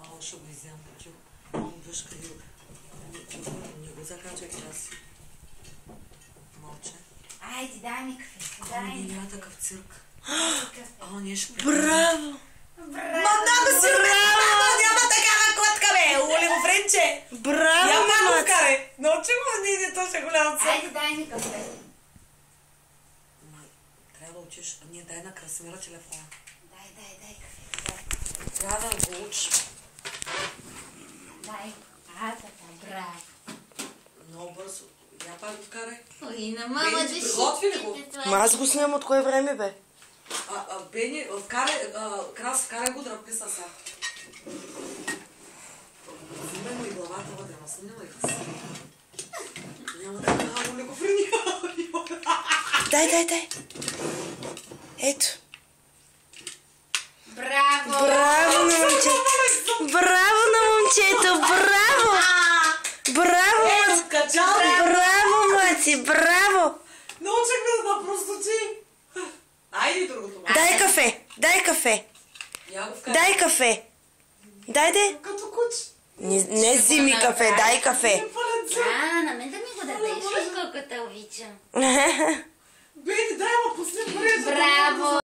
Ало ще го изям. Виж къде не го закачай час. Мълче. Айде, дай ми кафе. Няма такъв цирк. Ние ще Браво! Много си няма такава котка, бе! Оли го френче! Браво, няма мама! го вкаре! Научи го, не то ще голямо цирк. Айде, дай ми кафе. Трябва да учиш. Ние дай на Красимира телефона. Дай кафе. Трябва да го учиш. Дай. Така, браво. Много бързо. Я пак го вкарай. Ой, на мама да ще приготви ли го? Ма аз го снимам от кое време, бе? Бени, вкарай го дръпки сега. Взимай му и главата вътре, ма снимай се. Няма да кажа, не го принява. Дай. Ето. Браво! Браво на момчето! Браво на момчето! Браво! Браво! Скачал! Браво, мати! Браво! Научихме да просточи. Айде другото. Дай кафе! Я го вкарай. Дай кафе! Дай! Като куч. Не взими кафе, дай кафе! На мен да ми го дадеш, колко те обичам. Бени, дай ма пусни. Браво!